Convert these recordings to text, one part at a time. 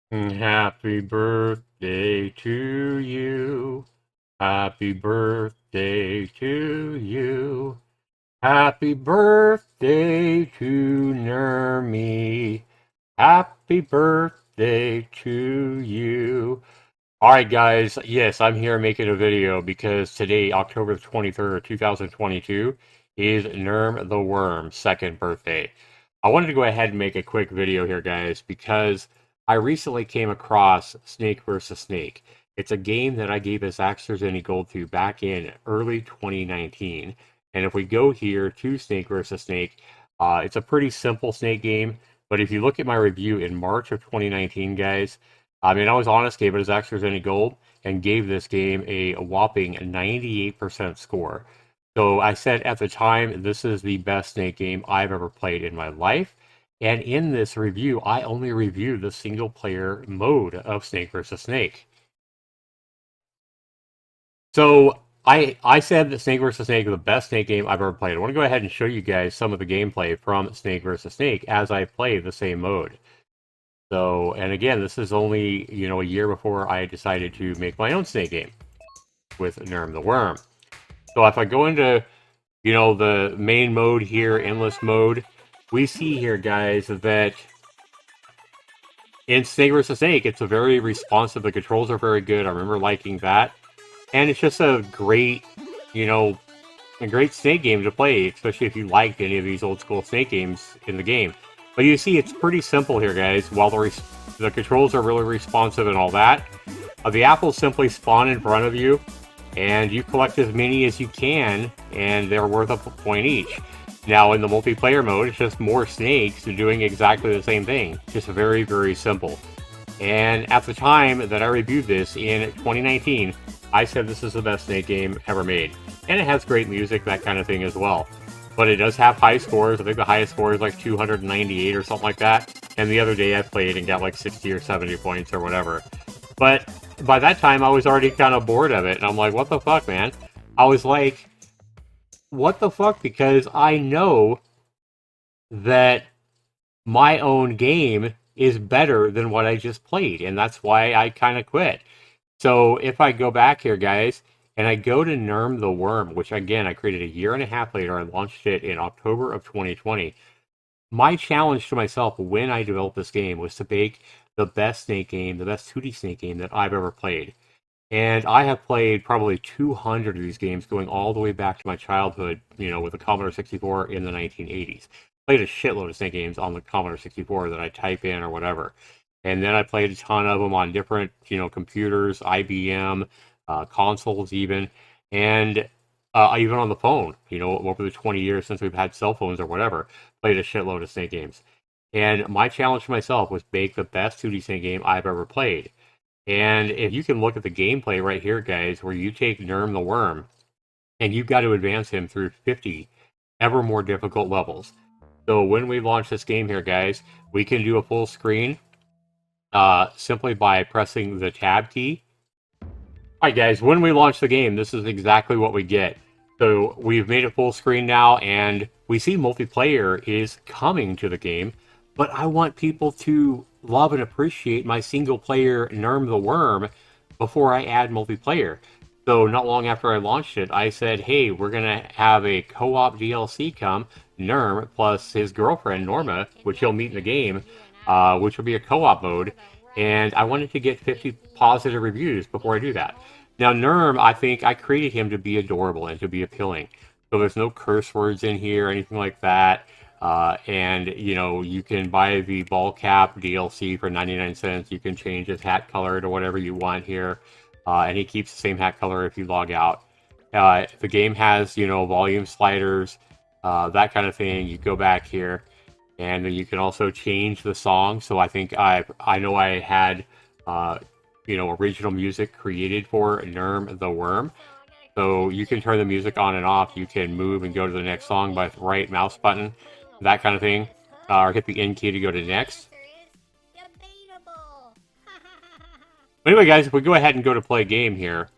Happy birthday to you. Happy birthday to you. Happy birthday to Nermy. Happy birthday to you. All right, guys. Yes, I'm here making a video because today, October 23rd, 2022, is Nerm the Worm's second birthday. I wanted to go ahead and make a quick video here, guys, because I recently came across Snake versus Snake. It's a game that I gave as Axers Any Gold to back in early 2019. And if we go here to Snake versus Snake, it's a pretty simple Snake game. But if you look at my review in March of 2019, guys, I mean, I was honest, gave it as extras any gold, and gave this game a whopping 98% score. So I said at the time, this is the best Snake game I've ever played in my life. And in this review, I only reviewed the single player mode of Snake versus Snake. So I said that Snake versus Snake is the best Snake game I've ever played. I want to go ahead and show you guys some of the gameplay from Snake versus Snake as I play the same mode. So, and again, this is only, a year before I decided to make my own snake game with Nerm the Worm. So if I go into, the main mode here, endless mode, we see here, guys, that in Snake vs. Snake, it's a very responsive. The controls are very good. I remember liking that. And it's just a great, a great Snake game to play, especially if you liked any of these old school Snake games in the game. But you see, it's pretty simple here, guys. While the controls are really responsive and all that, the apples simply spawn in front of you, and you collect as many as you can, and they're worth a point each. Now, in the multiplayer mode, it's just more snakes doing exactly the same thing. Just very, very simple. And at the time that I reviewed this in 2019, I said this is the best Snake game ever made. And it has great music, that kind of thing as well. But it does have high scores. I think the highest score is like 298 or something like that. And the other day I played and got like 60 or 70 points or whatever. But by that time I was already kind of bored of it. And I'm like, what the fuck, man? I was like, what the fuck? Because I know that my own game is better than what I just played. And that's why I kind of quit. So if I go back here, guys, and I go to Nerm the Worm, which again I created a year and a half later, I launched it in October of 2020. My challenge to myself when I developed this game was to make the best Snake game, the best 2D Snake game that I've ever played. And I have played probably 200 of these games going all the way back to my childhood, with the Commodore 64 in the 1980s. Played a shitload of Snake games on the Commodore 64 that I type in or whatever. And then I played a ton of them on different, computers, IBM, consoles even, and even on the phone, over the 20 years since we've had cell phones or whatever, played a shitload of Snake games. And my challenge to myself was make the best 2D Snake game I've ever played. And if you can look at the gameplay right here, guys, where you take Nerm the Worm and you've got to advance him through 50 ever more difficult levels. So when we launch this game here, guys, we can do a full screen simply by pressing the tab key. Alright guys, when we launch the game, this is exactly what we get. So we've made it full screen now, and we see multiplayer is coming to the game, but I want people to love and appreciate my single player Nerm the Worm before I add multiplayer. So not long after I launched it, I said, hey, we're going to have a co-op DLC come, Nerm plus his girlfriend Norma, which he'll meet in the game, which will be a co-op mode. And I wanted to get 50 positive reviews before I do that. Now, Nerm, I think I created him to be adorable and to be appealing. So there's no curse words in here, anything like that. And, you can buy the ball cap DLC for 99 cents. You can change his hat color to whatever you want here. And he keeps the same hat color if you log out. The game has, volume sliders, that kind of thing. You go back here. And then you can also change the song. So I think I know I had, original music created for Nerm the Worm. So you can turn the music on and off. You can move and go to the next song by the right mouse button, that kind of thing. Or hit the N key to go to next. But anyway, guys, if we go ahead and go to play a game here,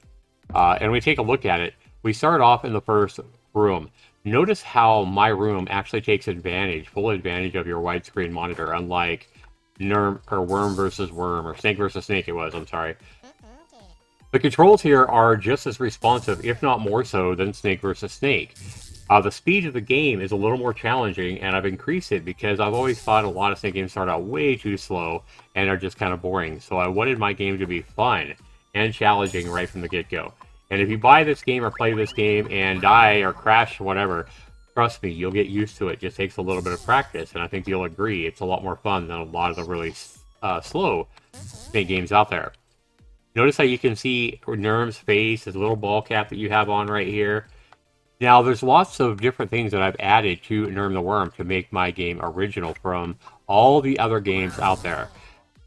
and we take a look at it, we start off in the first room. Notice how my room actually takes full advantage of your widescreen monitor, unlike Nerm, or Worm versus Worm, or Snake versus Snake it was, I'm sorry. The controls here are just as responsive, if not more so, than Snake versus Snake. The speed of the game is a little more challenging, and I've increased it because I've always thought a lot of Snake games start out way too slow and are just kind of boring. So I wanted my game to be fun and challenging right from the get-go. And if you buy this game or play this game and die or crash or whatever, trust me, you'll get used to it. It just takes a little bit of practice, and I think you'll agree it's a lot more fun than a lot of the really slow Snake games out there. Notice how you can see Nerm's face, his little ball cap that you have on right here. Now, there's lots of different things that I've added to Nerm the Worm to make my game original from all the other games out there.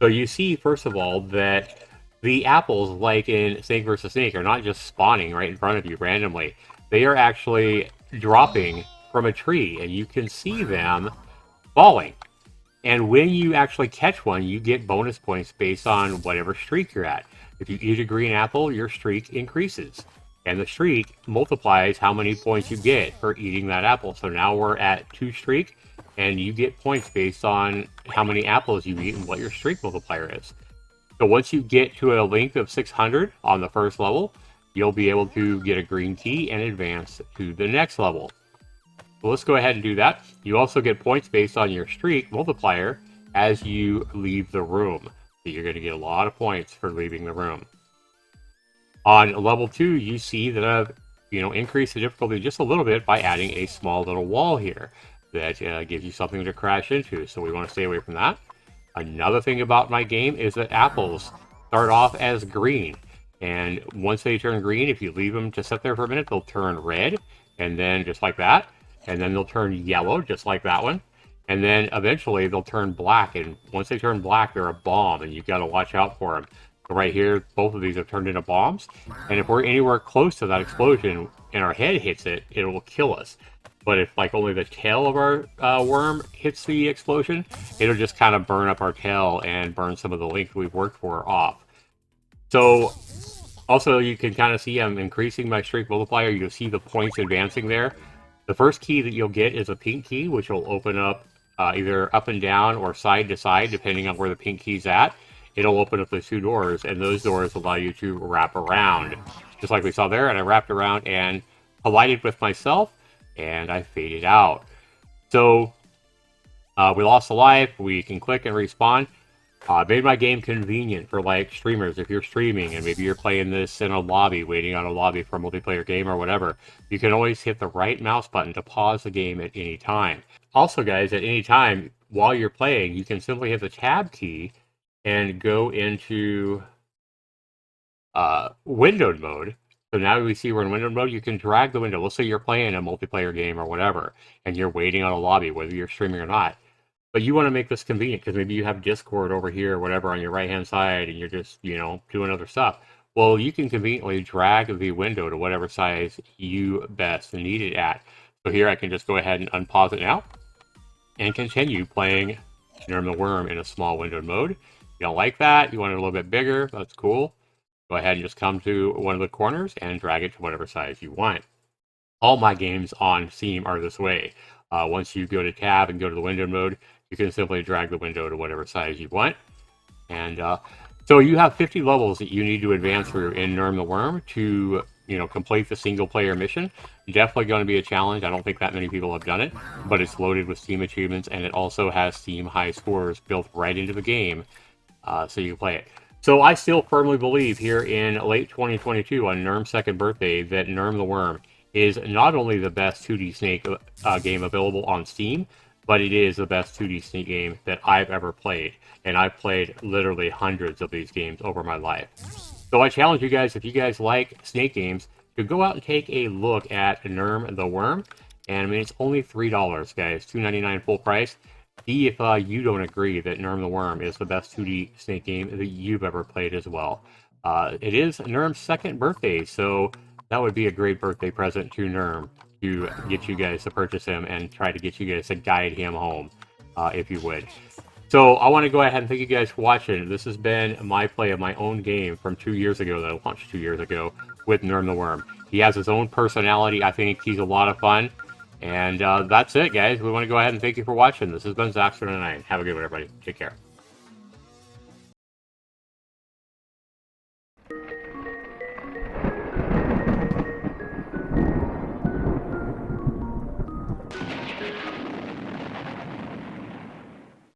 So you see, first of all, that the apples, like in Snake vs. Snake, are not just spawning right in front of you randomly. They are actually dropping from a tree, and you can see them falling. And when you actually catch one, you get bonus points based on whatever streak you're at. If you eat a green apple, your streak increases. And the streak multiplies how many points you get for eating that apple. So now we're at 2 streak, and you get points based on how many apples you eat and what your streak multiplier is. So once you get to a length of 600 on the first level, you'll be able to get a green key and advance to the next level. So let's go ahead and do that. You also get points based on your streak multiplier as you leave the room. So you're going to get a lot of points for leaving the room. On level 2, you see that I've increased the difficulty just a little bit by adding a small little wall here that gives you something to crash into. So we want to stay away from that. Another thing about my game is that apples start off as green. And once they turn green, if you leave them to sit there for a minute, they'll turn red. And then just like that. And then they'll turn yellow, just like that one. And then eventually they'll turn black. And once they turn black, they're a bomb. And you've got to watch out for them. Right here, both of these have turned into bombs, and if we're anywhere close to that explosion and our head hits it, it will kill us. But if like only the tail of our worm hits the explosion, it'll just kind of burn up our tail and burn some of the length we've worked for off. So also you can kind of see I'm increasing my streak multiplier. You'll see the points advancing there. The first key that you'll get is a pink key, which will open up either up and down or side to side, depending on where the pink key's at. It'll open up those 2 doors, and those doors allow you to wrap around. Just like we saw there, and I wrapped around and collided with myself, and I faded out. So, we lost a life, we can click and respawn. Made my game convenient for, like, streamers. If you're streaming, and maybe you're playing this in a lobby, waiting on a lobby for a multiplayer game or whatever, you can always hit the right mouse button to pause the game at any time. Also, guys, at any time, while you're playing, you can simply hit the tab key and go into windowed mode. So now we see we're in windowed mode. You can drag the window. Let's say you're playing a multiplayer game or whatever, and you're waiting on a lobby, whether you're streaming or not. But you want to make this convenient because maybe you have Discord over here or whatever on your right-hand side, and you're just, doing other stuff. Well, you can conveniently drag the window to whatever size you best need it at. So here I can just go ahead and unpause it now and continue playing Nerm the Worm in a small windowed mode. You don't like that, you want it a little bit bigger, that's cool. Go ahead and just come to one of the corners and drag it to whatever size you want. All my games on Steam are this way. Once you go to tab and go to the window mode, you can simply drag the window to whatever size you want. And so you have 50 levels that you need to advance through in Nerm the Worm to complete the single player mission. Definitely going to be a challenge. I don't think that many people have done it, but it's loaded with Steam achievements, and it also has Steam high scores built right into the game. So you can play it. So I still firmly believe here in late 2022 on Nerm's second birthday that Nerm the Worm is not only the best 2D Snake game available on Steam, but it is the best 2D Snake game that I've ever played. And I've played literally hundreds of these games over my life. So I challenge you guys, if you guys like Snake games, to go out and take a look at Nerm the Worm. And I mean, it's only $3, guys, $2.99 full price. See if you don't agree that Nerm the Worm is the best 2D Snake game that you've ever played as well. It is Nerm's second birthday, so that would be a great birthday present to Nerm to get you guys to purchase him and try to get you guys to guide him home, if you would. So I want to go ahead and thank you guys for watching. This has been my play of my own game from 2 years ago that I launched 2 years ago with Nerm the Worm. He has his own personality. I think he's a lot of fun. And that's it, guys. We want to go ahead and thank you for watching. This has been Zaxxer and I. Have a good one, everybody. Take care.